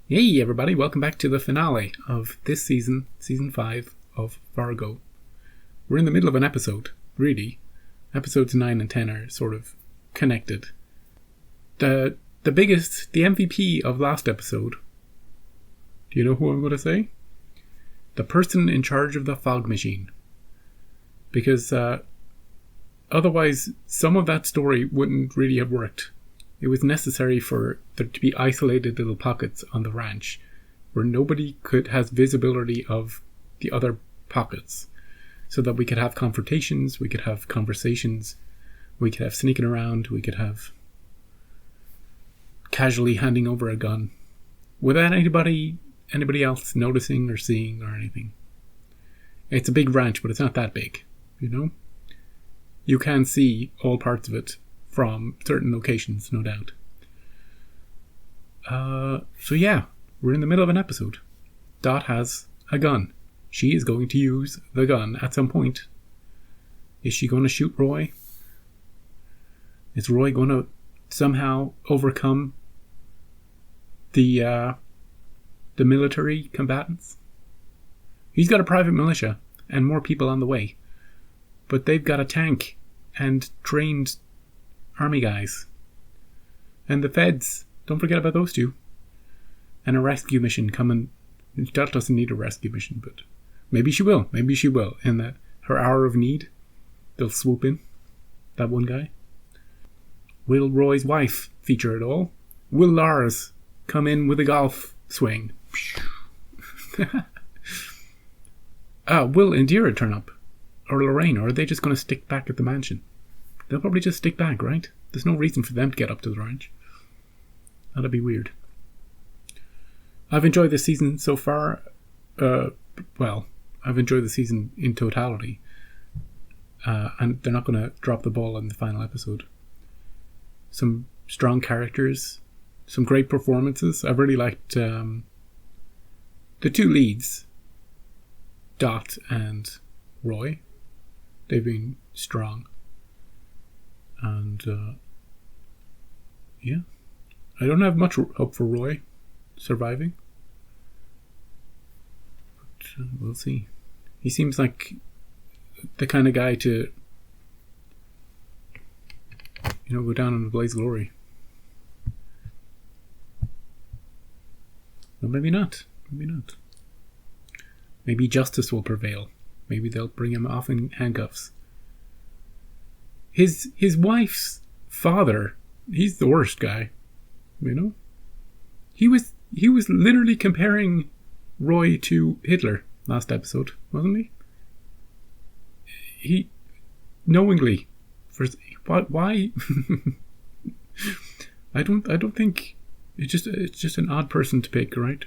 Hey everybody, welcome back to the finale of this season, season 5 of Fargo. We're in the middle of an episode, really. Episodes 9 and 10 are sort of connected. The MVP of last episode, do you know who I'm going to say? The person in charge of the fog machine. Because otherwise, some of that story wouldn't really have worked. It was necessary for there to be isolated little pockets on the ranch where nobody has visibility of the other pockets, so that we could have confrontations, we could have conversations, we could have sneaking around, we could have casually handing over a gun without anybody else noticing or seeing or anything. It's a big ranch, but it's not that big, you know? You can see all parts of it from certain locations, no doubt. So yeah, we're in the middle of an episode. Dot has a gun. She is going to use the gun at some point. Is she going to shoot Roy? Is Roy going to somehow overcome the military combatants? He's got a private militia and more people on the way. But they've got a tank and trained army guys. And the feds, don't forget about those two. And a rescue mission coming. Dot doesn't need a rescue mission, but maybe she will. Maybe she will. In her hour of need, they'll swoop in. That one guy. Will Roy's wife feature at all? Will Lars come in with a golf swing? Will Indira turn up? Or Lorraine? Or are they just going to stick back at the mansion? They'll probably just stick back, right? There's no reason for them to get up to the ranch. That'd be weird. I've enjoyed this season so far. I've enjoyed the season in totality. And they're not going to drop the ball in the final episode. Some strong characters. Some great performances. I've really liked the two leads. Dot and Roy. They've been strong. And, yeah. I don't have much hope for Roy surviving. But we'll see. He seems like the kind of guy to, go down in a blaze of glory. Well, maybe not. Maybe not. Maybe justice will prevail. Maybe they'll bring him off in handcuffs. His wife's father, he's the worst guy, He was literally comparing Roy to Hitler last episode, wasn't he? He knowingly, why? I don't think it's just an odd person to pick, right?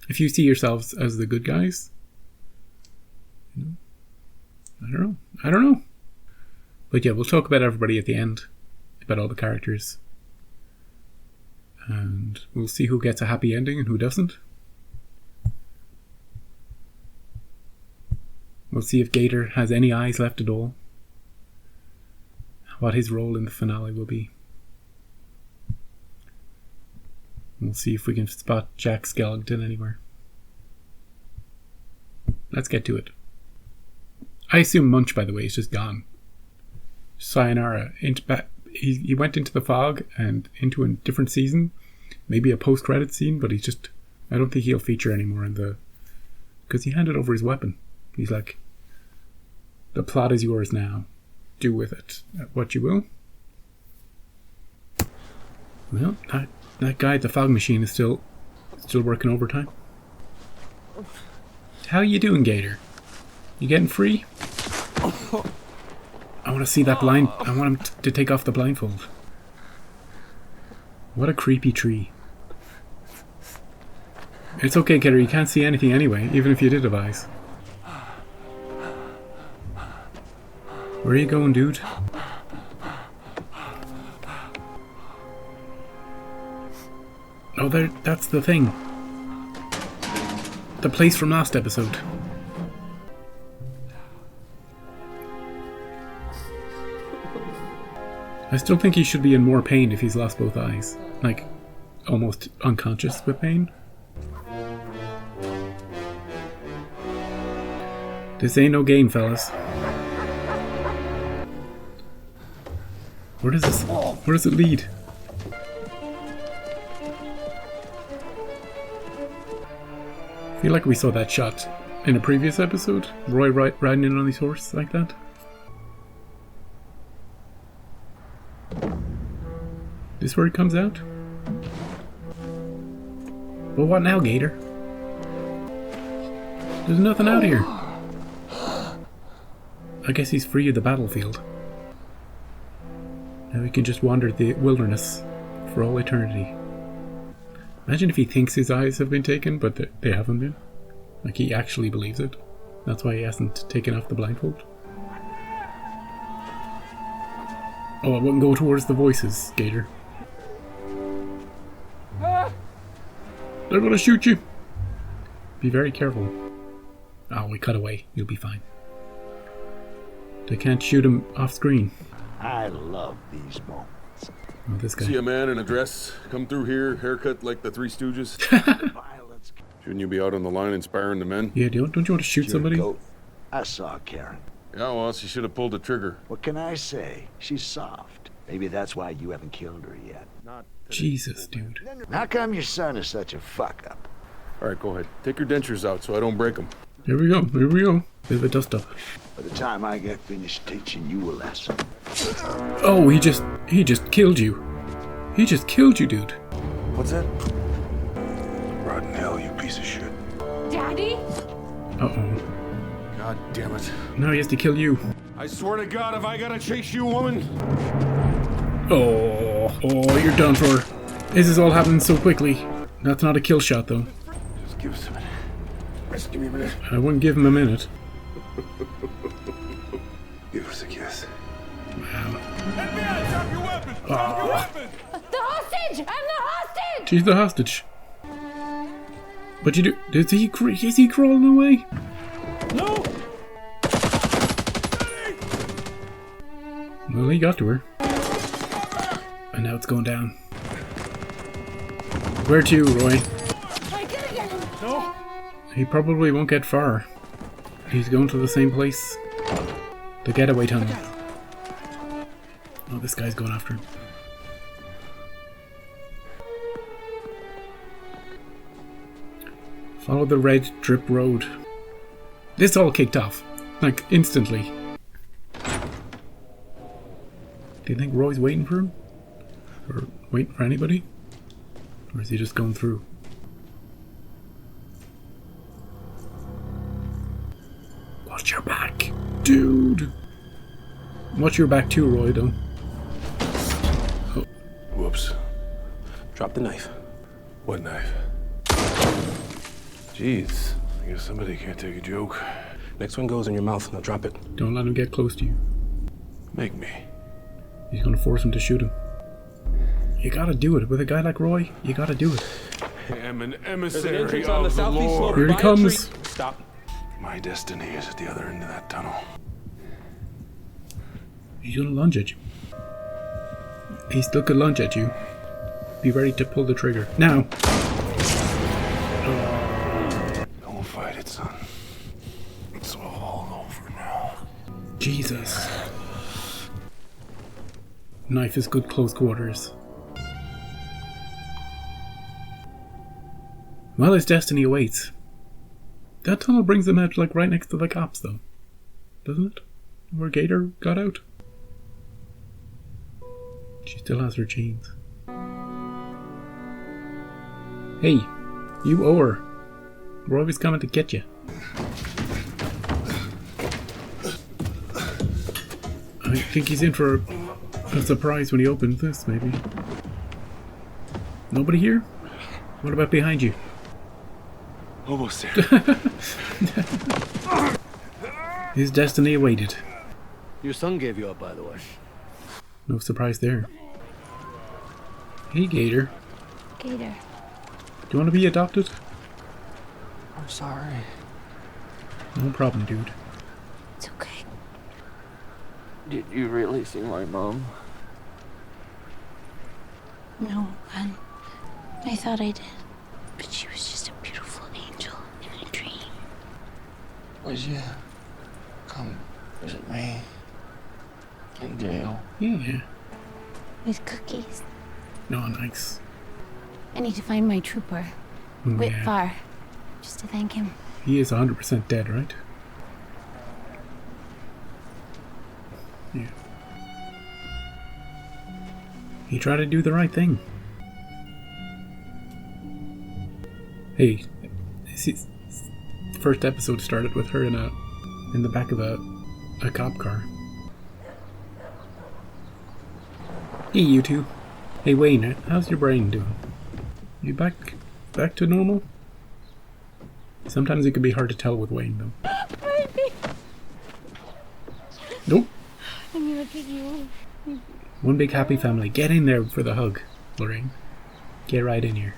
If you see yourselves as the good guys, I don't know. But yeah, we'll talk about everybody at the end, about all the characters. And we'll see who gets a happy ending and who doesn't. We'll see if Gator has any eyes left at all. What his role in the finale will be. We'll see if we can spot Jack Skellington anywhere. Let's get to it. I assume Munch, by the way, is just gone. Sayonara. He went into the fog and into a different season, maybe a post-credit scene, but I don't think he'll feature anymore because he handed over his weapon. He's like, the plot is yours now. Do with it what you will. Well, that guy at the fog machine is still working overtime. How you doing, Gator? You getting free? I want to see that blind. I want him to take off the blindfold. What a creepy tree. It's okay, Gator. You can't see anything anyway, even if you did have eyes. Where are you going, dude? Oh, that's the thing. The place from last episode. I still think he should be in more pain if he's lost both eyes. Like, almost unconscious with pain. This ain't no game, fellas. Where does it lead? I feel like we saw that shot in a previous episode. Roy riding in on his horse like that. This where he comes out? Well, what now, Gator? There's nothing out here. I guess he's free of the battlefield. Now he can just wander the wilderness for all eternity. Imagine if he thinks his eyes have been taken, but they haven't been. Like he actually believes it. That's why he hasn't taken off the blindfold. Oh, I wouldn't go towards the voices, Gator. They're gonna shoot you. Be very careful. Oh, we cut away. You'll be fine. They can't shoot him off screen. I love these moments. Oh, this guy. See a man in a dress come through here, haircut like the Three Stooges? Violence. Shouldn't you be out on the line inspiring the men? Yeah, don't you want to shoot somebody? I saw Karen. Yeah, well, she should have pulled the trigger. What can I say? She's soft. Maybe that's why you haven't killed her yet. Jesus, dude. How come your son is such a fuck-up? All right, go ahead. Take your dentures out so I don't break them. Here we go. Here we go. Bit of a dust up. By the time I get finished teaching you a lesson. Oh, he just killed you. He just killed you, dude. What's that? Rotten hell, you piece of shit. Daddy? Uh-oh. God damn it. Now he has to kill you. I swear to God, if I gotta chase you, woman. Oh, you're done for. This is all happening so quickly. That's not a kill shot, though. Just give us a minute. Just give me a minute. I wouldn't give him a minute. Give us a kiss. Wow. FBI, drop your weapon! Drop your weapon! The hostage! I'm the hostage! She's the hostage. What you do? Is he crawling away? No! Well, he got to her. And now it's going down. Where to, Roy? I gotta get him! No! He probably won't get far. He's going to the same place. The getaway tunnel. Oh, this guy's going after him. Follow the red drip road. This all kicked off. Like, instantly. Do you think Roy's waiting for him? Or waiting for anybody? Or is he just going through? Watch your back, dude! Watch your back too, Roy, though. Oh. Whoops. Drop the knife. What knife? Jeez. I guess somebody can't take a joke. Next one goes in your mouth. Now drop it. Don't let him get close to you. Make me. He's gonna force him to shoot him. You gotta do it. With a guy like Roy, you gotta do it. I am an There's an emissary entrance on the of the southeast slope. Lord. Here he By a comes. tree. Stop. My destiny is at the other end of that tunnel. He's gonna lunge at you. He still could lunge at you. Be ready to pull the trigger. Now! Don't fight it, son. It's all over now. Jesus. Knife is good close quarters. Well, his destiny awaits. That tunnel brings him out, like, right next to the cops, though. Doesn't it? Where Gator got out. She still has her chains. Hey, you owe her. Roy was coming to get you. I think he's in for a surprise when he opens this, maybe. Nobody here? What about behind you? Almost there. His destiny awaited. Your son gave you up, by the way. No surprise there. Hey, Gator. Gator. Do you want to be adopted? I'm sorry. No problem, dude. It's okay. Did you really see my mom? No, man. I thought I did. But she was just a beautiful angel in a dream. Would you come visit me in jail? Yeah. With cookies. Oh, nice. I need to find my trooper, Yeah. Whitfar, just to thank him. He is 100% dead, right? Yeah. He tried to do the right thing. Hey, see, the first episode started with her in the back of a cop car. Hey, you two. Hey, Wayne, how's your brain doing? You back to normal? Sometimes it can be hard to tell with Wayne, though. Nope. Let me look at you. One big happy family. Get in there for the hug, Lorraine. Get right in here.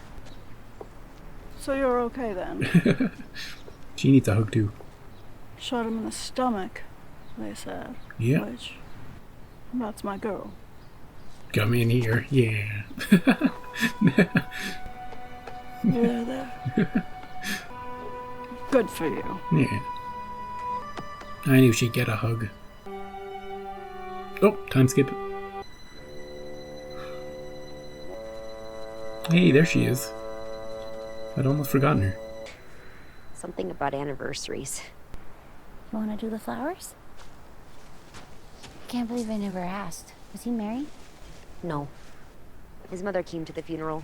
So you're okay then? She needs a hug too. Shot him in the stomach, they said. Yeah. Which, that's my girl. Come in here. Yeah. There. Good for you. Yeah. I knew she'd get a hug. Oh, time skip. Hey, there she is. I'd almost forgotten her. Something about anniversaries. You want to do the flowers? I can't believe I never asked. Was he married? No. His mother came to the funeral.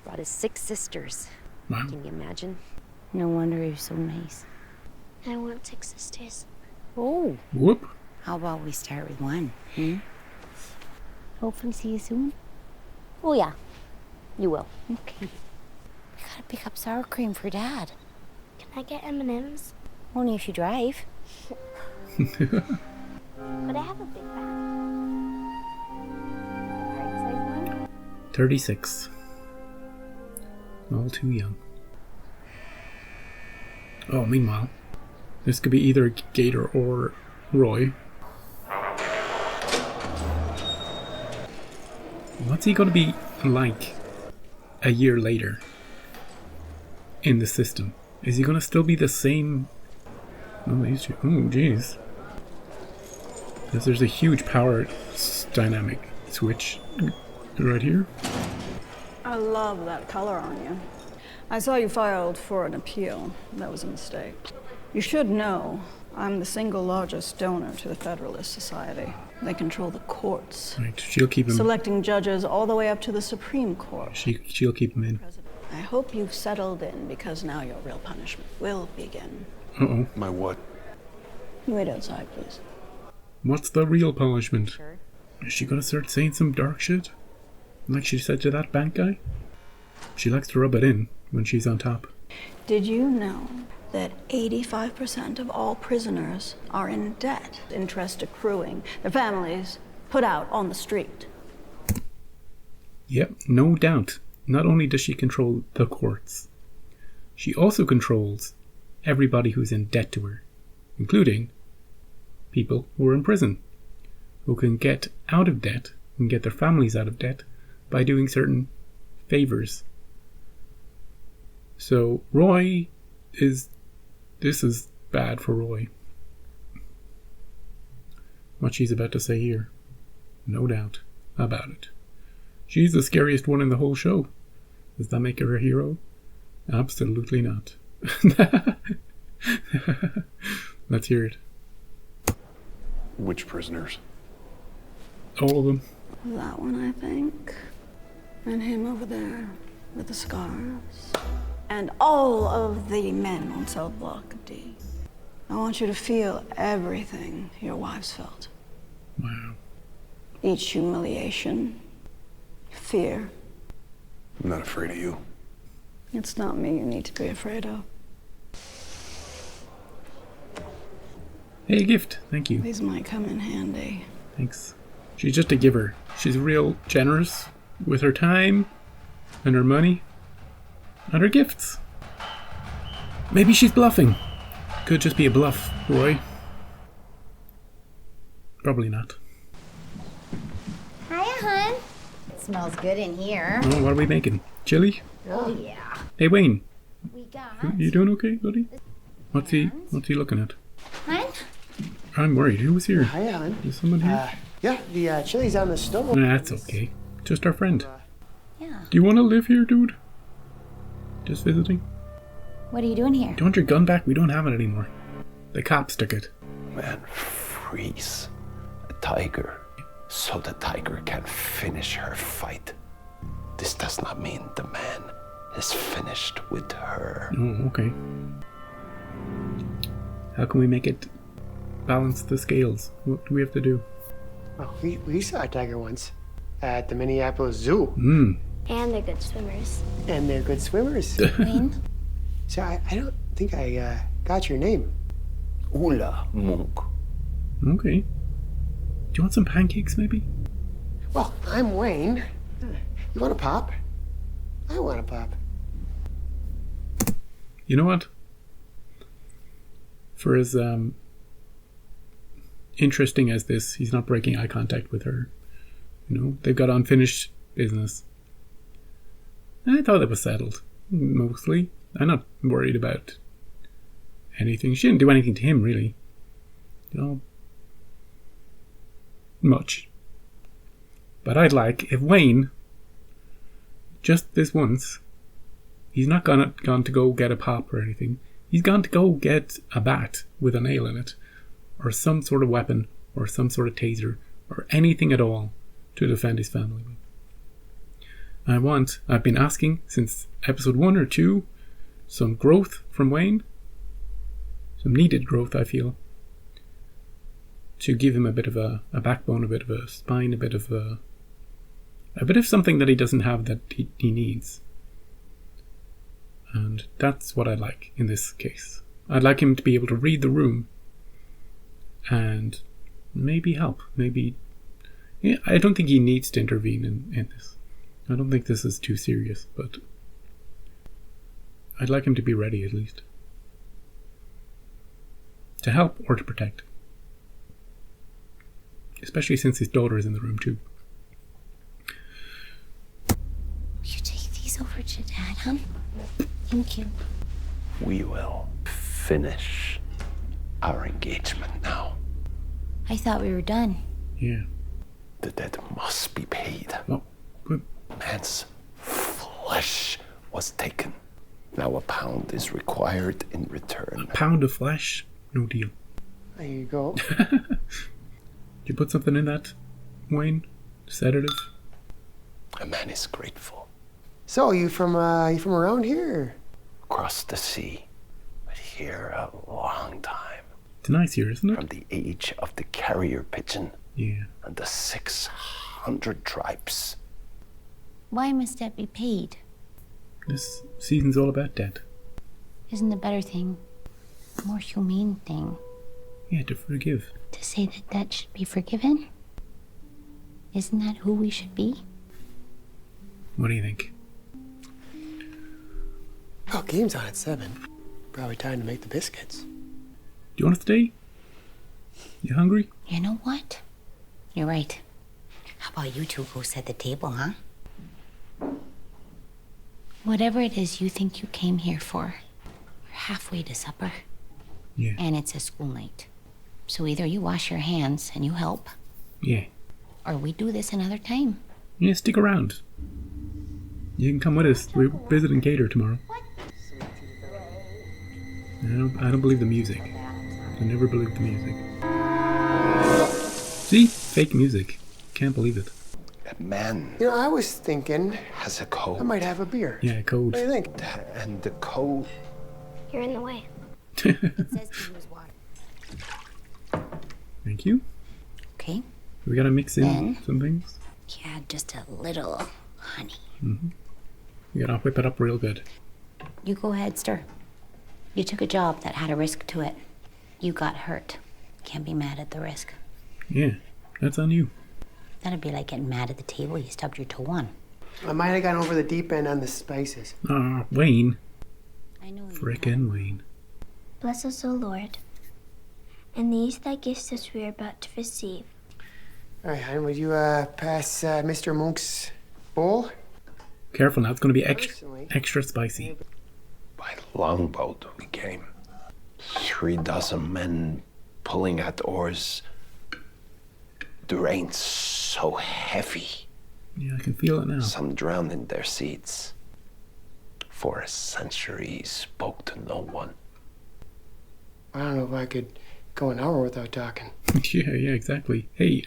Brought his 6 sisters. Wow. Can you imagine? No wonder he was so nice. I want 6 sisters. Oh. Whoop. How about we start with 1? Hopefully see you soon. Oh yeah, you will. Okay. I gotta pick up sour cream for Dad. Can I get M&Ms? Only if you drive. But I have a big bag. Alright, size 1? 36. All too young. Oh, meanwhile, this could be either Gator or Roy. What's he going to be like a year later in the system? Is he going to still be the same? Oh, he's... Oh, jeez. Because there's a huge power dynamic switch right here. I love that color on you. I saw you filed for an appeal. That was a mistake. You should know I'm the single largest donor to the Federalist Society. They control the courts. Right, she'll keep him. Selecting judges all the way up to the Supreme Court. She'll keep him in. I hope you've settled in, because now your real punishment will begin. Uh-oh. My what? You wait outside, please. What's the real punishment? Sure. Is she gonna start saying some dark shit? Like she said to that bank guy? She likes to rub it in when she's on top. Did you know that 85% of all prisoners are in debt, interest accruing, their families put out on the street? Yep, no doubt. Not only does she control the courts, she also controls everybody who's in debt to her, including people who are in prison, who can get out of debt and get their families out of debt by doing certain favors. So Roy is... This is bad for Roy. What she's about to say here. No doubt about it. She's the scariest one in the whole show. Does that make her a hero? Absolutely not. Let's hear it. Which prisoners? All of them. That one, I think. And him over there with the scars. And all of the men on cell block D. I want you to feel everything your wives felt. Wow. Each humiliation, fear. I'm not afraid of you. It's not me you need to be afraid of. Hey, a gift. Thank you. These might come in handy. Thanks. She's just a giver. She's real generous with her time and her money and her gifts. Maybe she's bluffing. Could just be a bluff, Roy. Probably not. Hiya, hun. It smells good in here. Oh, what are we making? Chili? Oh, yeah. Hey, Wayne. We got... You doing okay, buddy? What's he looking at? Hun? I'm worried. Who was here? Hi, Alan. Is someone here? Yeah, the chili's on the stove. Nah, that's okay. Just our friend. Yeah. Do you want to live here, dude? Just visiting? What are you doing here? Do you want your gun back? We don't have it anymore. The cops took it. Man, freeze a tiger so the tiger can finish her fight. This does not mean the man is finished with her. Oh, okay. How can we make it balance the scales? What do we have to do? Oh, we saw a tiger once at the Minneapolis Zoo. Hmm. And they're good swimmers. And they're good swimmers. Wayne? So I don't think I got your name. Ula Munk. Okay. Do you want some pancakes, maybe? Well, I'm Wayne. You want a pop? I want a pop. You know what? For as interesting as this, he's not breaking eye contact with her. You know, they've got unfinished business. I thought it was settled, mostly. I'm not worried about anything. She didn't do anything to him, really. You know, much. But I'd like if Wayne, just this once, he's not gone to go get a pop or anything. He's gone to go get a bat with a nail in it, or some sort of weapon, or some sort of taser, or anything at all to defend his family with. I've been asking since episode 1 or 2, some growth from Wayne. Some needed growth, I feel. To give him a bit of a backbone, a bit of a spine, a bit of something that he doesn't have that he needs. And that's what I'd like in this case. I'd like him to be able to read the room and maybe help. Maybe... Yeah, I don't think he needs to intervene in this. I don't think this is too serious, but I'd like him to be ready at least. To help or to protect. Especially since his daughter is in the room too. You take these over to Dad, huh? Thank you. We will finish our engagement now. I thought we were done. Yeah. The debt must be paid. Oh, good. Man's flesh was taken. Now a pound is required in return. A pound of flesh? No deal. There you go. Did you put something in that, Wayne? Sedative? A man is grateful. So you from around here? Across the sea, but here a long time. It's nice here, isn't it? From the age of the carrier pigeon. Yeah. And the 600 tribes. Why must debt be paid? This season's all about debt. Isn't the better thing, a more humane thing, Yeah, to forgive. to say that debt should be forgiven? Isn't that who we should be? What do you think? Oh, game's on at 7. Probably time to make the biscuits. Do you want to stay? You hungry? You know what? You're right. How about you two go set the table, huh? Whatever it is you think you came here for, we're halfway to supper. Yeah. And it's a school night. So either you wash your hands and you help, Yeah. or we do this another time. Yeah, stick around. You can come with us. We're visiting Gator tomorrow. I don't believe the music. I never believed the music. See? Fake music. Can't believe it. A man You know, I was thinking has a code. I might have a beer. Yeah, code. What do you think? And the code... You're in the way. It says to use water. Thank you. Okay? We gotta mix in Then- some things. Yeah, just a little honey. We gotta whip it up real good. You go ahead, stir. You took a job that had a risk to it. You got hurt. Can't be mad at the risk. Yeah, that's on you. That'd be like getting mad at the table you stubbed your toe on. I might have gone over the deep end on the spices. Ah, Wayne. I know you Frickin' Wayne. Bless us, O Lord, and these thy gifts as we are about to receive. All right, hon, would you pass Mr. Monk's bowl? Careful now, it's going to be extra spicy. By longboat we came. 36 men pulling at oars. The rain's so heavy. Yeah, I can feel it now. Some drowned in their seats. For a century spoke to no one. I don't know if I could go an hour without talking. yeah, exactly. Hey,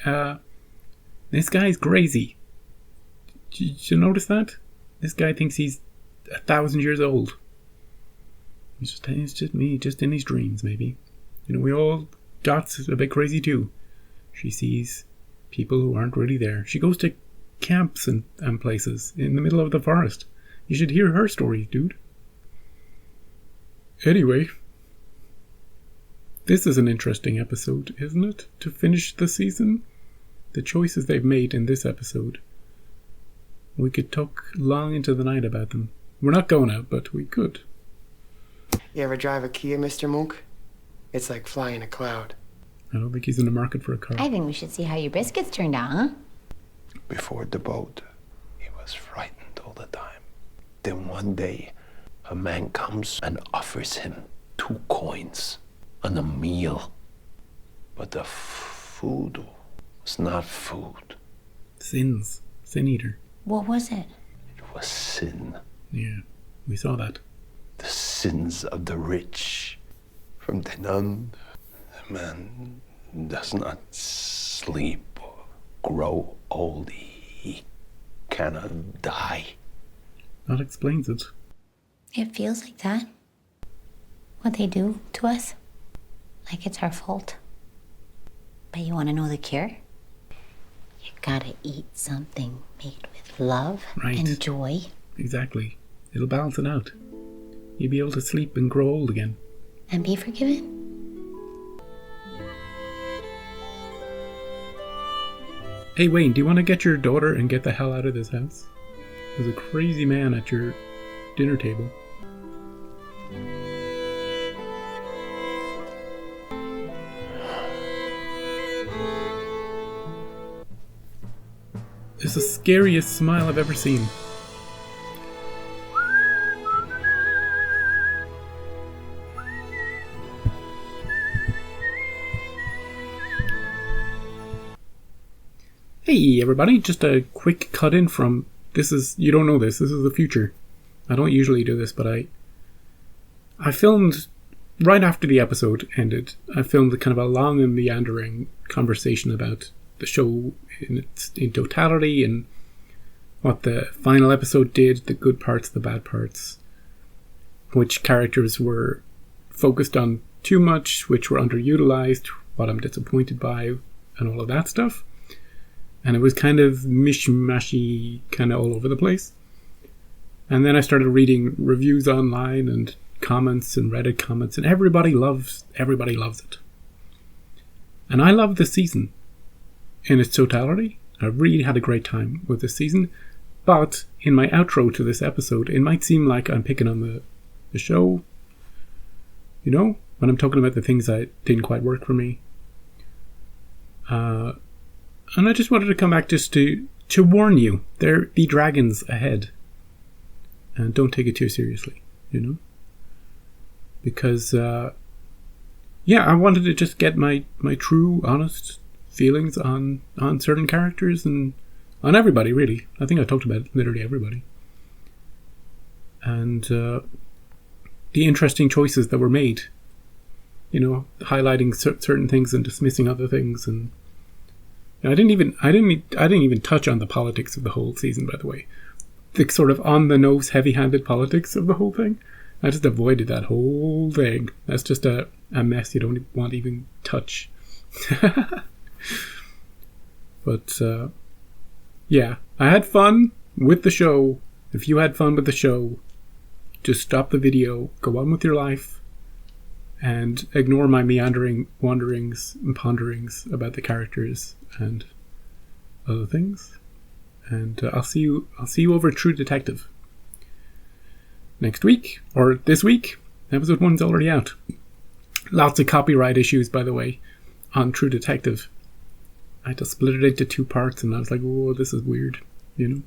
this guy's crazy. Did you notice that? This guy thinks he's 1,000 years old. He's just me, just in his dreams, maybe. You know, we all got a bit crazy too. She sees people who aren't really there. She goes to camps and places in the middle of the forest. You should hear her stories, dude. Anyway, this is an interesting episode, isn't it? To finish the season, the choices they've made in this episode. We could talk long into the night about them. We're not going to, but we could. You ever drive a Kia, Mr. Monk? It's like flying a cloud. I don't think he's in the market for a car. I think we should see how your biscuits turned out, huh? Before the boat, he was frightened all the time. Then one day, a man comes and offers him 2 coins and a meal. But the food was not food. Sin eater. What was it? It was sin. Yeah, we saw that. The sins of the rich. From then on, the man does not sleep or grow old. He cannot die. That explains it. It feels like that. What they do to us. Like it's our fault. But you want to know the cure? You gotta eat something made with love and joy. Exactly. It'll balance it out. You'll be able to sleep and grow old again. And be forgiven. Hey Wayne, do you want to get your daughter and get the hell out of this house? There's a crazy man at your dinner table. It's the scariest smile I've ever seen. Hey everybody, just a quick cut in from, you don't know this is the future. I don't usually do this, but I filmed, right after the episode ended, I filmed kind of a long and meandering conversation about the show in totality and what the final episode did, the good parts, the bad parts, which characters were focused on too much, which were underutilized, what I'm disappointed by, and all of that stuff. And it was kind of mishmashy, kind of all over the place. And then I started reading reviews online and comments and Reddit comments, and everybody loves it. And I love this season in its totality. I really had a great time with this season. But in my outro to this episode, it might seem like I'm picking on the show. You know, when I'm talking about the things that didn't quite work for me. And I just wanted to come back just to warn you, there be dragons ahead. And don't take it too seriously, you know? Because, I wanted to just get my true, honest feelings on certain characters and on everybody, really. I think I talked about literally everybody. And the interesting choices that were made. You know, highlighting certain things and dismissing other things, and I didn't even touch on the politics of the whole season, by the way. The sort of on-the-nose, heavy-handed politics of the whole thing. I just avoided that whole thing. That's just a mess you don't want to even touch. But, I had fun with the show. If you had fun with the show, just stop the video, go on with your life, and ignore my meandering wanderings and ponderings about the characters and other things. And I'll see you over True Detective next week, or this week. Episode 1's already out. Lots of copyright issues, by the way, on True Detective. I had to split it into 2 parts, and I was like, "Whoa, this is weird," you know.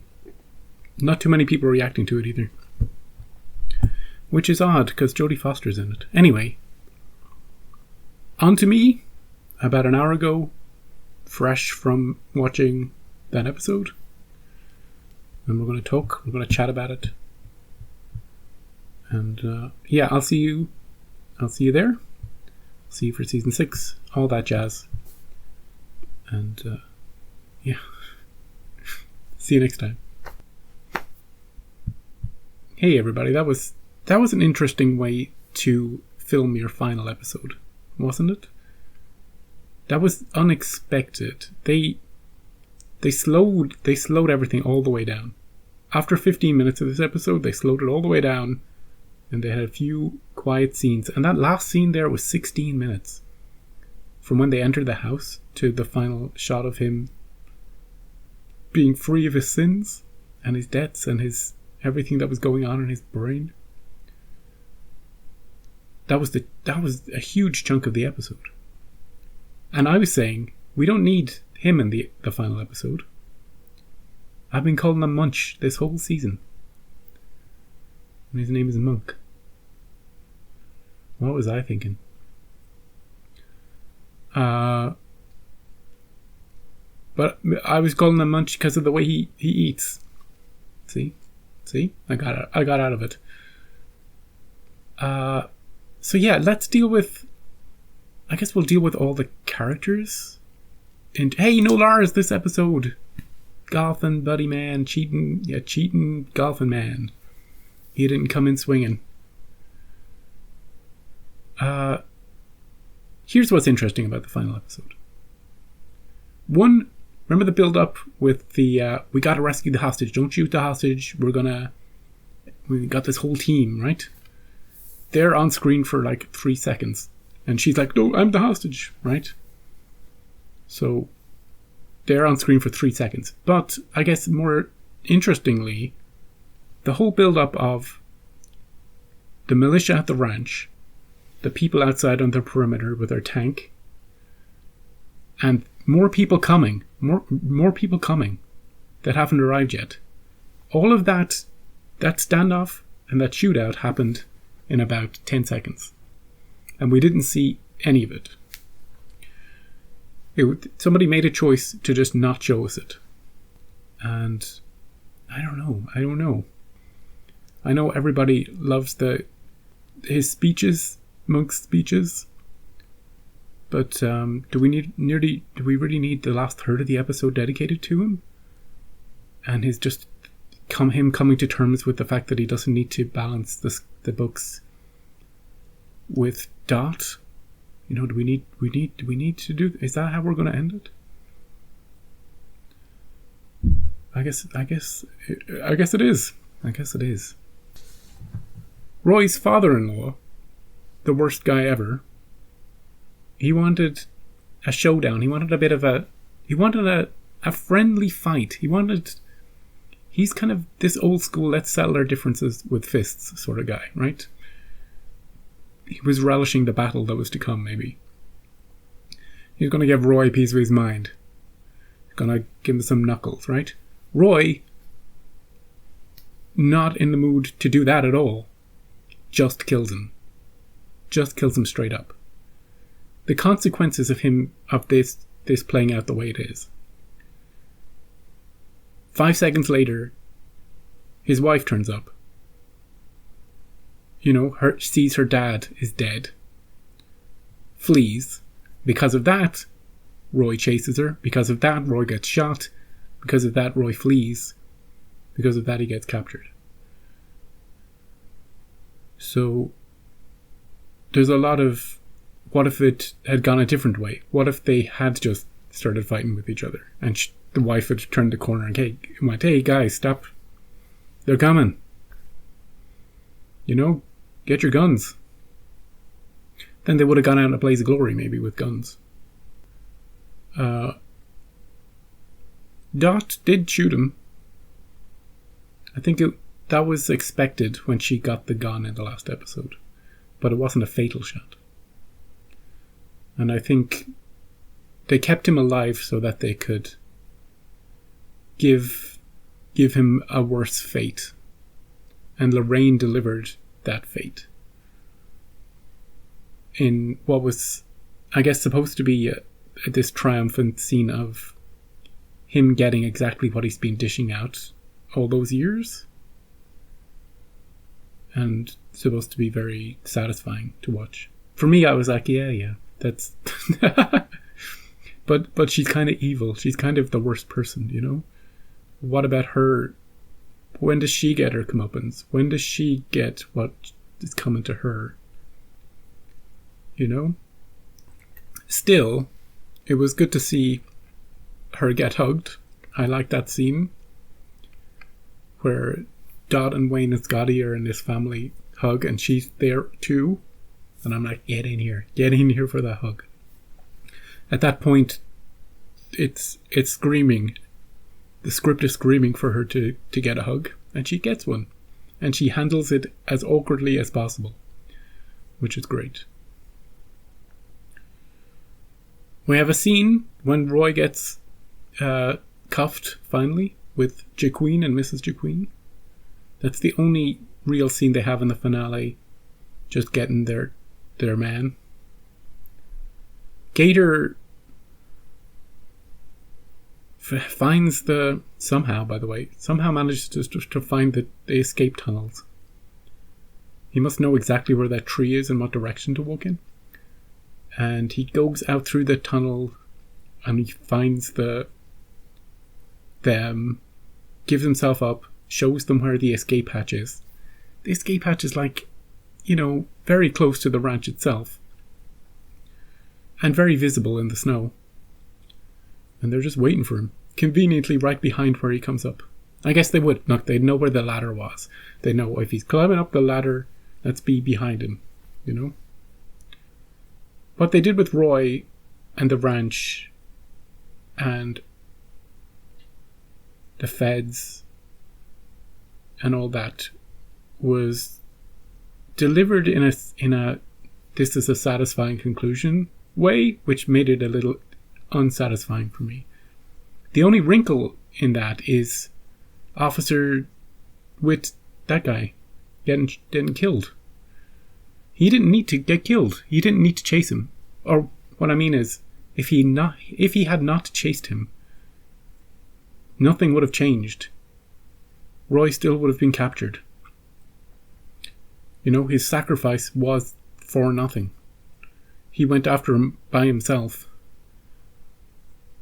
not too many people reacting to it either. Which is odd, because Jodie Foster's in it. Anyway, on to me, about an hour ago, fresh from watching that episode. And we're going to chat about it. And yeah, I'll see you there. See you for season 6, all that jazz. And yeah, see you next time. Hey everybody, that was an interesting way to film your final episode, wasn't it? That was unexpected. They slowed everything all the way down. After 15 minutes of this episode, they slowed it all the way down, and they had a few quiet scenes. And that last scene there was 16 minutes. From when they entered the house to the final shot of him being free of his sins and his debts and his everything that was going on in his brain. That was a huge chunk of the episode. And I was saying, we don't need him in the final episode. I've been calling him Munch this whole season. And his name is Monk. What was I thinking? But I was calling him Munch because of the way he eats. See? I got out of it. So yeah, let's deal with... I guess we'll deal with all the characters. And hey, no Lars this episode. Golfing buddy man, cheating golfing man. He didn't come in swinging. Here's what's interesting about the final episode. One, remember the build-up with the, we gotta rescue the hostage, don't shoot the hostage, we got this whole team, right? They're on screen for like 3 seconds. And she's like, no, I'm the hostage, right? So, they're on screen for 3 seconds. But, I guess more interestingly, the whole build-up of the militia at the ranch, the people outside on the perimeter with their tank, and more people coming that haven't arrived yet. All of that standoff and that shootout happened in about 10 seconds. And we didn't see any of it. Somebody made a choice to just not show us it. And I don't know. I know everybody loves his speeches, Monk's speeches. But do we really need the last third of the episode dedicated to him? And him coming to terms with the fact that he doesn't need to balance the books with Dot? You know, do we need to do? Is that how we're going to end it? I guess it is. I guess it is. Roy's father-in-law, the worst guy ever. He wanted a showdown. He wanted a friendly fight. He's kind of this old school, let's settle our differences with fists sort of guy, right? He was relishing the battle that was to come, maybe. He was going to give Roy a piece of his mind. He's going to give him some knuckles, right? Roy, not in the mood to do that at all, just kills him. Just kills him straight up. The consequences of this playing out the way it is. 5 seconds later, his wife turns up. You know, sees her dad is dead. Flees. Because of that, Roy chases her. Because of that, Roy gets shot. Because of that, Roy flees. Because of that, he gets captured. So, there's a lot of, what if it had gone a different way? What if they had just started fighting with each other? And the wife had turned the corner and went, hey guys, stop. They're coming. You know, get your guns. Then they would have gone out in a blaze of glory, maybe, with guns. Dot did shoot him. I think that was expected when she got the gun in the last episode. But it wasn't a fatal shot. And I think they kept him alive so that they could give give him a worse fate. And Lorraine delivered that fate. In what was, I guess, supposed to be this triumphant scene of him getting exactly what he's been dishing out all those years. And supposed to be very satisfying to watch. For me, I was like, yeah, that's... but she's kind of evil. She's kind of the worst person, you know? What about her? When does she get her comeuppance? When does she get what is coming to her? You know? Still, it was good to see her get hugged. I like that scene where Dot and Wayne and Scotty are in this family hug and she's there too. And I'm like, get in here for that hug. At that point, it's screaming. The script is screaming for her to get a hug, and she gets one. And she handles it as awkwardly as possible, which is great. We have a scene when Roy gets cuffed, finally, with Jaqueen and Mrs. Jaqueen. That's the only real scene they have in the finale, just getting their man. Gator finds somehow manages to find the escape tunnels. He must know exactly where that tree is and what direction to walk in. And he goes out through the tunnel and he finds them, gives himself up, shows them where the escape hatch is. The escape hatch is like, you know, very close to the ranch itself. And very visible in the snow. And they're just waiting for him. Conveniently right behind where he comes up. I guess they would. Look, they'd know where the ladder was. They know if he's climbing up the ladder, let's be behind him. You know? What they did with Roy and the ranch and the feds and all that was delivered in a this is a satisfying conclusion way, which made it a little unsatisfying for me. The only wrinkle in that is Officer with that guy getting killed. He didn't need to get killed. He didn't need to chase him. Or what I mean is, if he had not chased him, nothing would have changed. Roy still would have been captured. You know, his sacrifice was for nothing. He went after him by himself.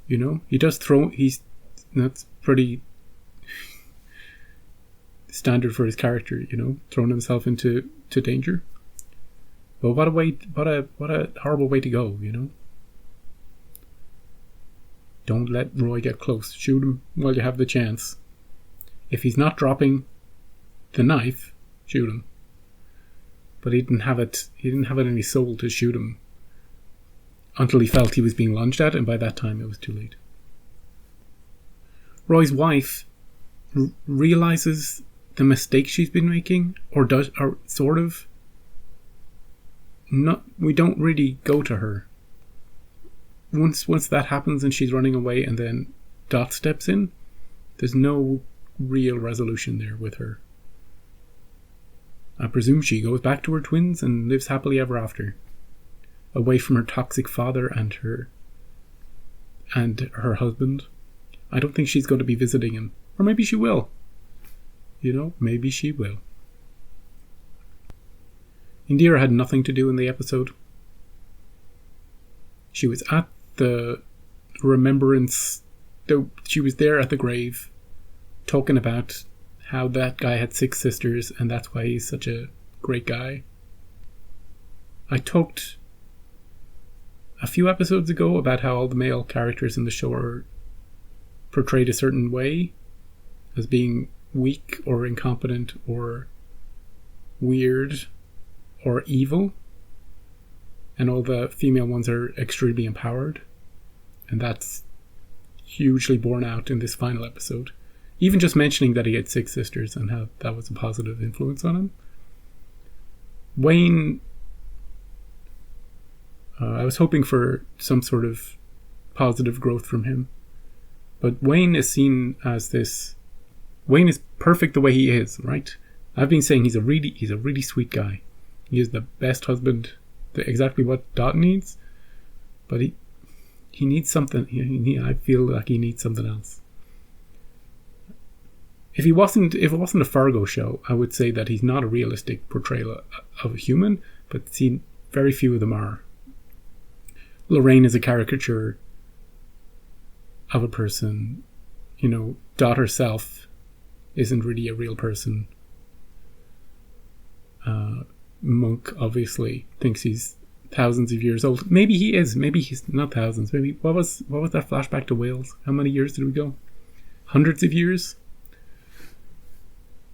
You know, that's pretty standard for his character, you know, throwing himself into danger. But what a horrible way to go, you know. Don't let Roy get close. Shoot him while you have the chance. If he's not dropping the knife, shoot him. But he didn't have it in his soul to shoot him until he felt he was being lunged at, and by that time it was too late. Roy's wife realizes the mistake she's been making, or sort of. We don't really go to her. Once that happens and she's running away and then Dot steps in, there's no real resolution there with her. I presume she goes back to her twins and lives happily ever after, away from her toxic father and her husband. I don't think she's going to be visiting him. Or maybe she will. You know, maybe she will. Indira had nothing to do in the episode. She was at the remembrance. She was there at the grave, talking about how that guy had 6 sisters and that's why he's such a great guy. I talked a few episodes ago about how all the male characters in the show are portrayed a certain way, as being weak or incompetent or weird or evil, and all the female ones are extremely empowered, and that's hugely borne out in this final episode. Even just mentioning that he had 6 sisters and how that was a positive influence on him. Wayne, I was hoping for some sort of positive growth from him, but Wayne is seen as this Wayne is perfect the way he is, right? I've been saying he's a really sweet guy. He is the best husband, exactly what Dot needs, but he needs something. I feel like he needs something else. If it wasn't a Fargo show, I would say that he's not a realistic portrayal of a human, but very few of them are. Lorraine is a caricature of a person. Dot herself isn't really a real person. Monk obviously thinks he's thousands of years old. Maybe he is. Maybe he's not thousands. Maybe what was that flashback to Wales? How many years did we go? Hundreds of years.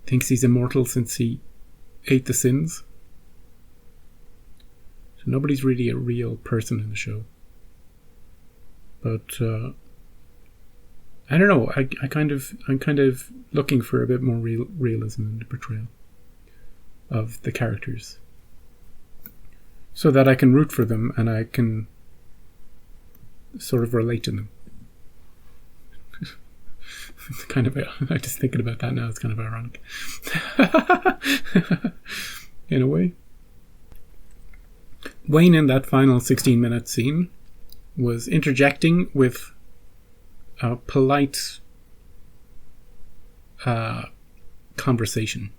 Thinks he's immortal since he ate the sins. So nobody's really a real person in the show. But I don't know. I'm kind of looking for a bit more realism in the portrayal of the characters, so that I can root for them and I can sort of relate to them. It's kind of, I'm just thinking about that now. It's kind of ironic, in a way. Wayne in that final 16-minute scene was interjecting with a polite conversation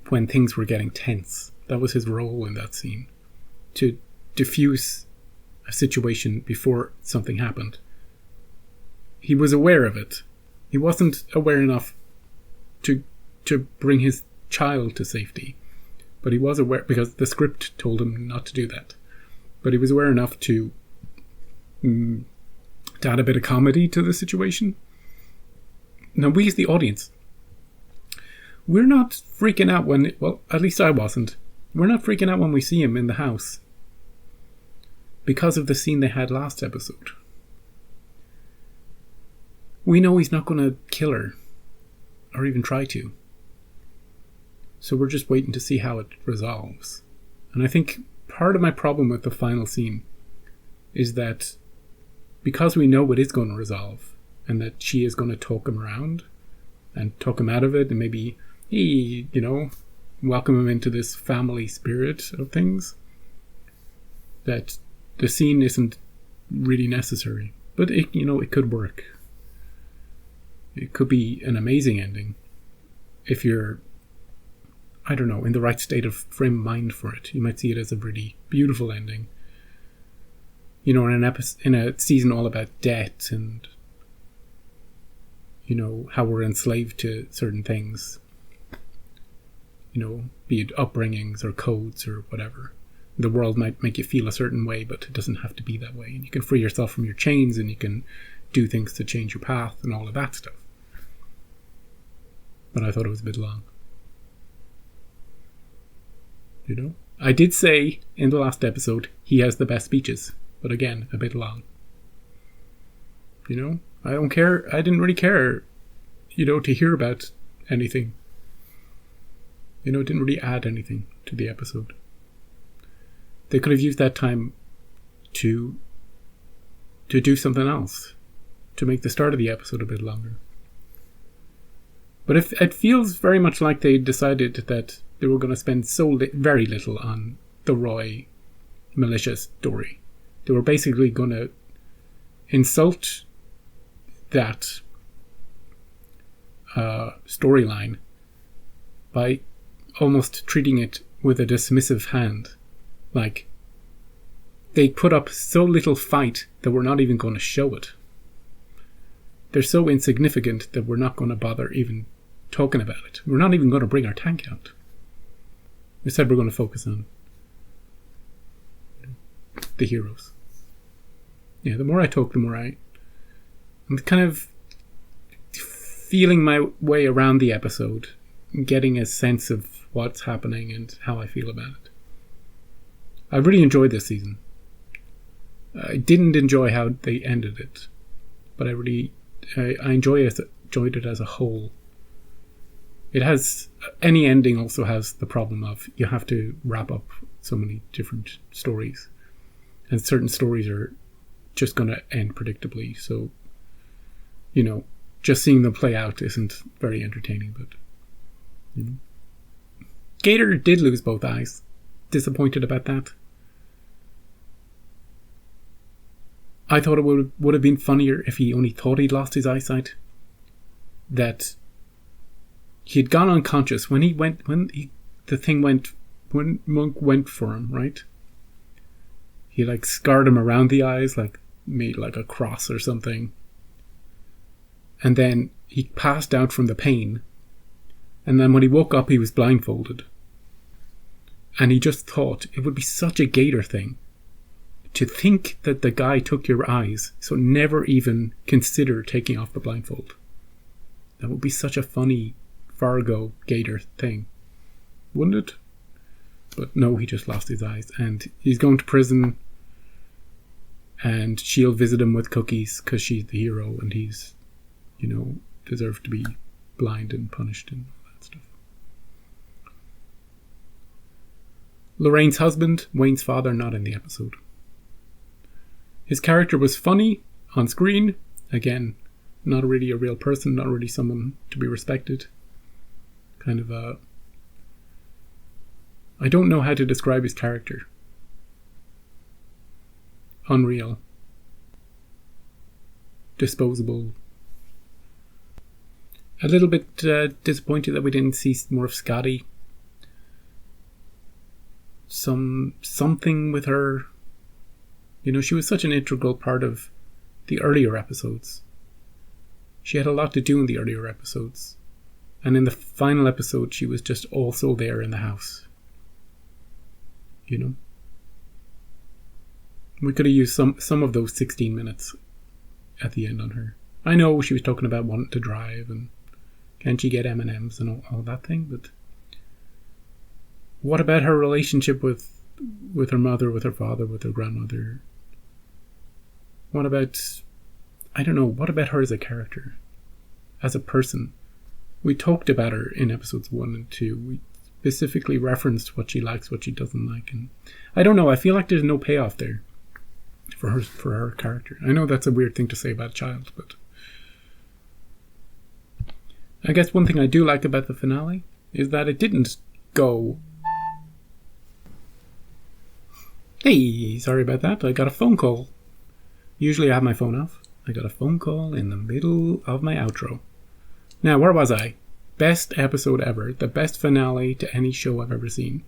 when things were getting tense. That was his role in that scene, to diffuse a situation before something happened. He was aware of it. He wasn't aware enough to bring his child to safety, but he was aware because the script told him not to do that. But he was aware enough to add a bit of comedy to the situation. Now, we as the audience, we're not freaking out when, well, at least I wasn't. We're not freaking out when we see him in the house because of the scene they had last episode. We know he's not going to kill her or even try to. So we're just waiting to see how it resolves. And I think part of my problem with the final scene is that because we know it is going to resolve and that she is going to talk him around and talk him out of it and maybe welcome him into this family spirit of things, that the scene isn't really necessary. But it could work. It could be an amazing ending if you're, I don't know, in the right state of frame of mind for it. You might see it as a really beautiful ending. In a season all about debt and, how we're enslaved to certain things. Be it upbringings or codes or whatever. The world might make you feel a certain way, but it doesn't have to be that way. And you can free yourself from your chains and you can do things to change your path and all of that stuff. But I thought it was a bit long. I did say in the last episode he has the best speeches, but again, a bit long. I don't care. I didn't really care, to hear about anything. It didn't really add anything to the episode. They could have used that time to do something else, to make the start of the episode a bit longer. But it feels very much like they decided that they were going to spend very little on the Roy militia story. They were basically going to insult that storyline by almost treating it with a dismissive hand. Like, they put up so little fight that we're not even going to show it. They're so insignificant that we're not going to bother even talking about it. We're not even going to bring our tank out. Instead, we're going to focus on the heroes. Yeah, the more I talk, the more I'm kind of feeling my way around the episode, getting a sense of what's happening and how I feel about it. I really enjoyed this season. I didn't enjoy how they ended it, but I enjoyed it as a whole. It has, any ending also has the problem of you have to wrap up so many different stories, and certain stories are just going to end predictably. So, just seeing them play out isn't very entertaining, but you know. Gator did lose both eyes. Disappointed about that. I thought it would have been funnier if he only thought he'd lost his eyesight. That he had gone unconscious when Monk went for him, right? He like scarred him around the eyes, like made like a cross or something. And then he passed out from the pain. And then when he woke up, he was blindfolded. And he just thought it would be such a Gator thing to think that the guy took your eyes, so never even consider taking off the blindfold. That would be such a funny Fargo Gator thing, wouldn't it? But no, he just lost his eyes, and he's going to prison, and she'll visit him with cookies because she's the hero, and he's, you know, deserved to be blind and punished and all that stuff. Lorraine's husband, Wayne's father, not in the episode. His character was funny on screen. Again, not really a real person, not really someone to be respected. Kind of a... I don't know how to describe his character. Unreal. Disposable. A little bit disappointed that we didn't see more of Scotty. Something with her. You know, she was such an integral part of the earlier episodes. She had a lot to do in the earlier episodes. And in the final episode, she was just also there in the house. You know? We could have used some of those 16 minutes at the end on her. I know she was talking about wanting to drive and can she get M&Ms and all that thing, but what about her relationship with her mother, with her father, with her grandmother? What about, I don't know, what about her as a character? As a person? We talked about her in episodes 1 and 2. We specifically referenced what she likes, what she doesn't like, and I don't know, I feel like there's no payoff there for her character. I know that's a weird thing to say about a child, but I guess one thing I do like about the finale is that it didn't go, hey, sorry about that, I got a phone call. Usually I have my phone off. I got a phone call in the middle of my outro. Now, where was I? Best episode ever. The best finale to any show I've ever seen.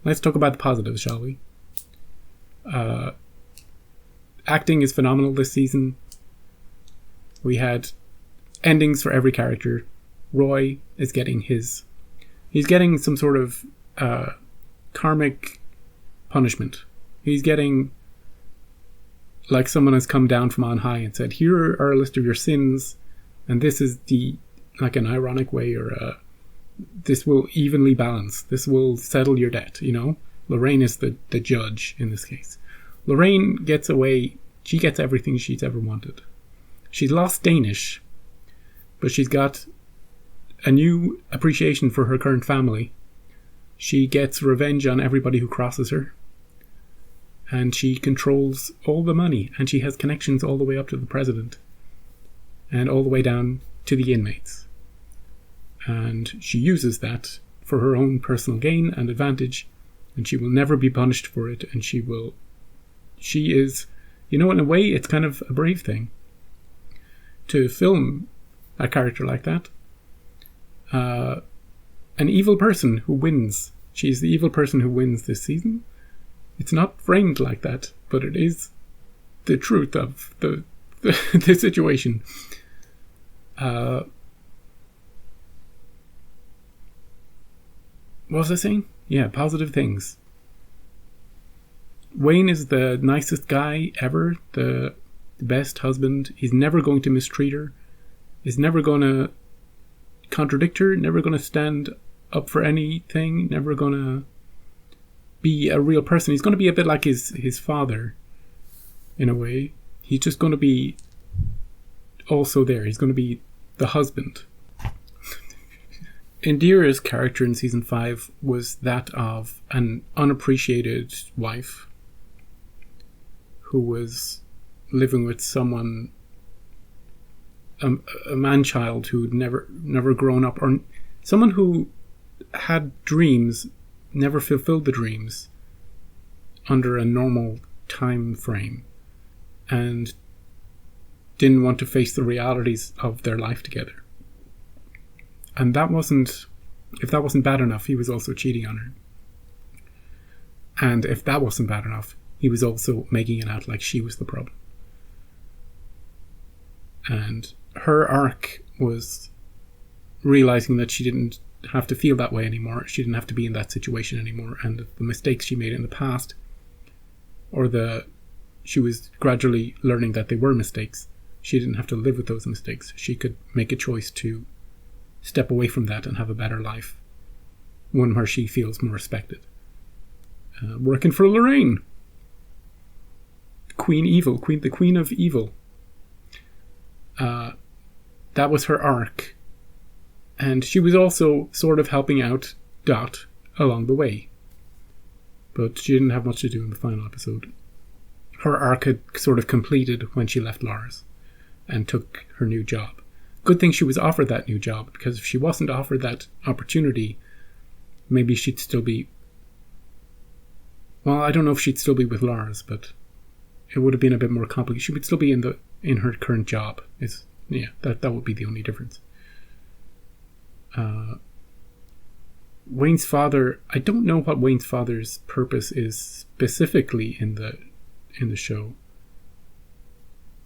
Let's talk about the positives, shall we? Acting is phenomenal this season. We had endings for every character. Roy is getting his... He's getting some sort of karmic punishment. He's getting... like someone has come down from on high and said, here are a list of your sins, and this is the... like an ironic way, or this will evenly balance. This will settle your debt, you know? Lorraine is the judge in this case. Lorraine gets away. She gets everything she's ever wanted. She's lost Danish, but she's got a new appreciation for her current family. She gets revenge on everybody who crosses her. And she controls all the money, and she has connections all the way up to the president. And all the way down to the inmates. And she uses that for her own personal gain and advantage, and she will never be punished for it, and she is, you know, in a way it's kind of a brave thing to film a character like that. An evil person who wins. She's the evil person who wins this season. It's not framed like that, but it is the truth of the situation. What was I saying? Yeah, positive things. Wayne is the nicest guy ever, the best husband. He's never going to mistreat her. He's never going to contradict her, never going to stand up for anything, never going to be a real person. He's going to be a bit like his father, in a way. He's just going to be also there. He's going to be the husband. Indira's character in season 5 was that of an unappreciated wife who was living with someone a man-child who'd never grown up, or someone who had dreams, never fulfilled the dreams under a normal time frame, and didn't want to face the realities of their life together. And if that wasn't bad enough, he was also cheating on her. And if that wasn't bad enough, he was also making it out like she was the problem. And her arc was realizing that she didn't have to feel that way anymore. She didn't have to be in that situation anymore. And the mistakes she made in the past, she was gradually learning that they were mistakes. She didn't have to live with those mistakes. She could make a choice to step away from that and have a better life. One where she feels more respected. Working for Lorraine. The Queen of Evil. That was her arc. And she was also sort of helping out Dot along the way. But she didn't have much to do in the final episode. Her arc had sort of completed when she left Lars and took her new job. Good thing she was offered that new job, because if she wasn't offered that opportunity, maybe she'd still be... Well, I don't know if she'd still be with Lars, but it would have been a bit more complicated. She would still be in her current job. That would be the only difference. Wayne's father, I don't know what Wayne's father's purpose is specifically in the show.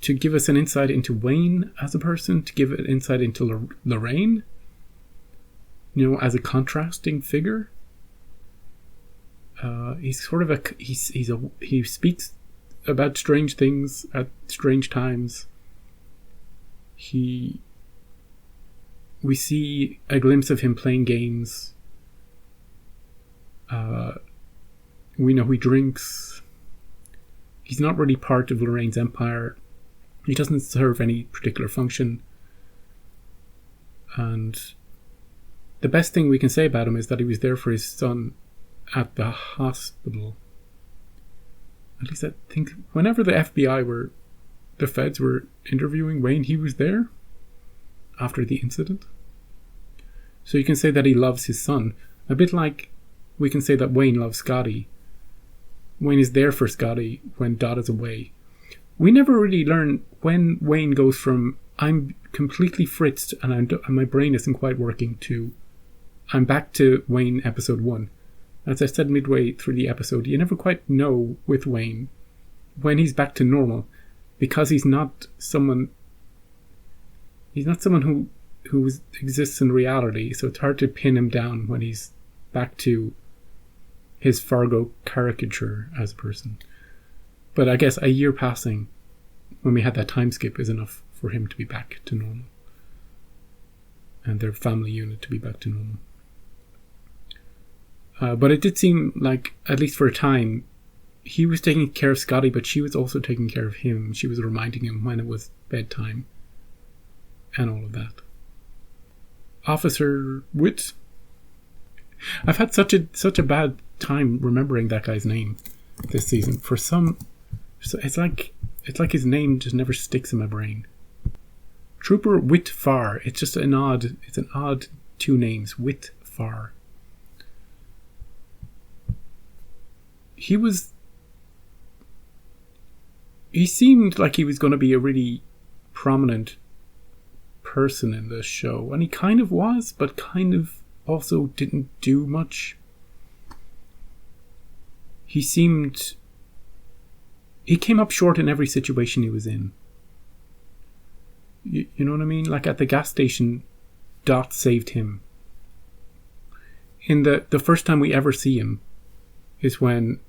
To give us an insight into Wayne as a person, to give an insight into Lorraine, as a contrasting figure. He's sort of he speaks about strange things at strange times. We see a glimpse of him playing games. We know he drinks. He's not really part of Lorraine's empire. He doesn't serve any particular function. And the best thing we can say about him is that he was there for his son at the hospital. At least I think whenever the feds were interviewing Wayne, he was there after the incident. So you can say that he loves his son. A bit like we can say that Wayne loves Scotty. Wayne is there for Scotty when Dot is away. We never really learn when Wayne goes from I'm completely fritzed and my brain isn't quite working to I'm back to Wayne episode 1. As I said midway through the episode, you never quite know with Wayne when he's back to normal, because he's not someone who exists in reality, so it's hard to pin him down when he's back to his Fargo caricature as a person. But I guess a year passing when we had that time skip is enough for him to be back to normal. And their family unit to be back to normal. But it did seem like, at least for a time, he was taking care of Scotty, but she was also taking care of him. She was reminding him when it was bedtime. And all of that. Officer Witt. I've had such a bad time remembering that guy's name this season. It's like his name just never sticks in my brain. Trooper Witt Farr. It's just an odd two names. Witt Farr. He seemed like he was going to be a really prominent person in this show, and he kind of was, but kind of also didn't do much. He came up short in every situation he was in. You know what I mean? Like at the gas station, Dot saved him. In the first time we ever see him is when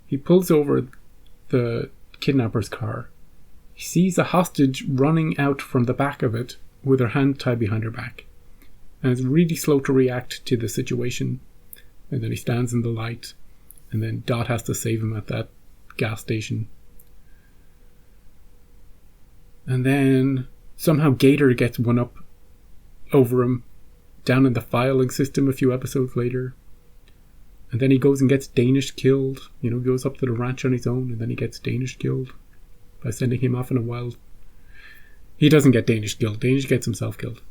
he pulls over the kidnapper's car. He sees a hostage running out from the back of it with her hand tied behind her back. And is really slow to react to the situation. And then he stands in the light. And then Dot has to save him at that gas station. And then somehow Gator gets one up over him down in the filing system a few episodes later. And then he goes and gets Danish killed. Goes up to the ranch on his own, and then he gets Danish killed by sending him off in a wild... He doesn't get Danish killed. Danish gets himself killed.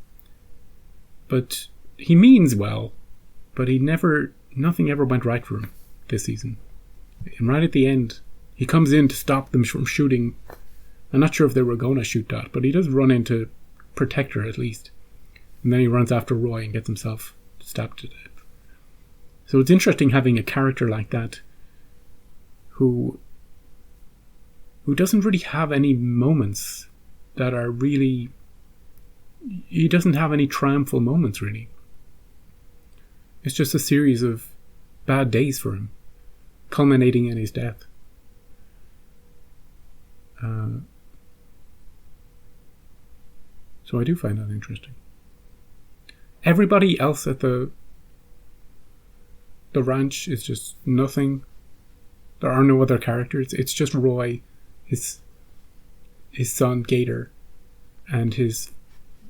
But he means well, but nothing ever went right for him this season. And right at the end, he comes in to stop them from shooting. I'm not sure if they were going to shoot Dot, but he does run in to protect her at least. And then he runs after Roy and gets himself stabbed to death. So it's interesting having a character like that who doesn't really have any moments that are really... He doesn't have any triumphal moments, really. It's just a series of bad days for him, culminating in his death. So I do find that interesting. Everybody else at the ranch is just nothing. There are no other characters. It's just Roy, his son Gator, and his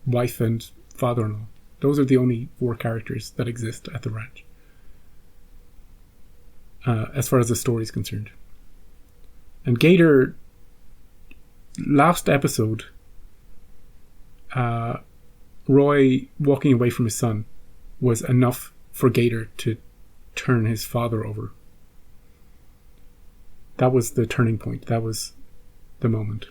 wife and father-in-law. Those are the only 4 characters that exist at the ranch, as far as the story is concerned. And Gator, last episode, Roy walking away from his son was enough for Gator to turn his father over. That was the turning point. That was the moment.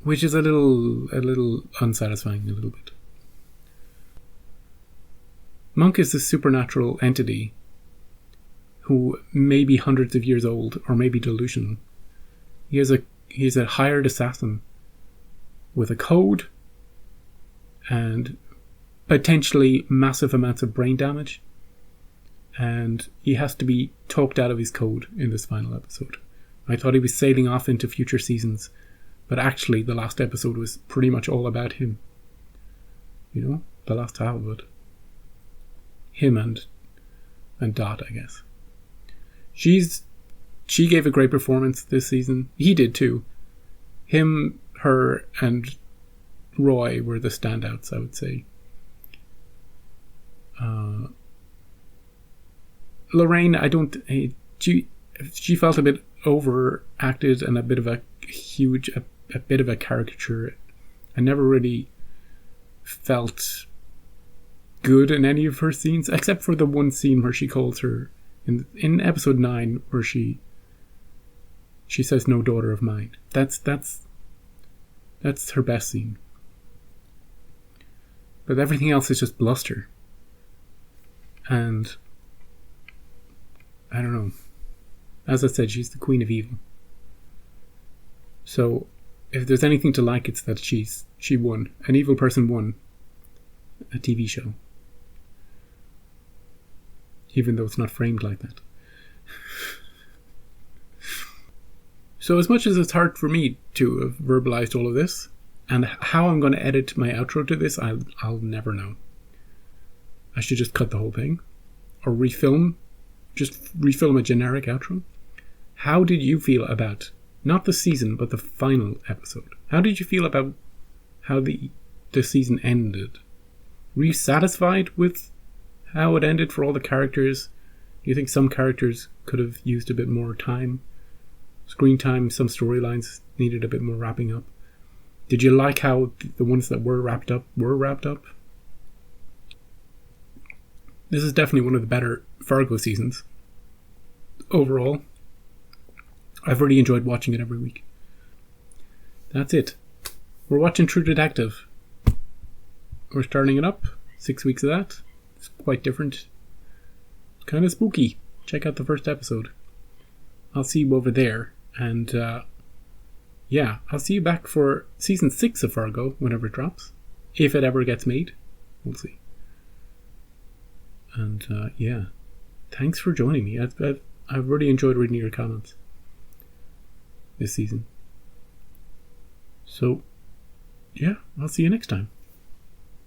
Which is a little unsatisfying, a little bit. Monk is this supernatural entity who may be hundreds of years old or may be delusional. He's a hired assassin with a code and potentially massive amounts of brain damage, and he has to be talked out of his code in this final episode. I thought he was sailing off into future seasons, but actually the last episode was pretty much all about him. You know, the last half of it. Him and Dot, I guess. She gave a great performance this season. He did too. Him, her, and Roy were the standouts, I would say. Lorraine, she felt a bit overacted and a bit of a caricature. I never really felt good in any of her scenes, except for the one scene where she calls her in episode 9, where she says, "No daughter of mine." That's her best scene. But everything else is just bluster. And I don't know. As I said, she's the queen of evil. So if there's anything to like, it's that she won. An evil person won a TV show. Even though it's not framed like that. So as much as it's hard for me to have verbalized all of this, and how I'm going to edit my outro to this, I'll never know. I should just cut the whole thing. Or refilm a generic outro. How did you feel about, not the season, but the final episode? How did you feel about how the season ended? Were you satisfied with how it ended for all the characters? Do you think some characters could have used a bit more time? Screen time, some storylines needed a bit more wrapping up. Did you like how the ones that were wrapped up? This is definitely one of the better Fargo seasons. Overall, I've really enjoyed watching it every week. That's it. We're watching True Detective. We're starting it up. 6 weeks of that. It's quite different. Kind of spooky. Check out the first episode. I'll see you over there. And I'll see you back for season 6 of Fargo whenever it drops. If it ever gets made. We'll see. And thanks for joining me. I've really enjoyed reading your comments this season. So, I'll see you next time.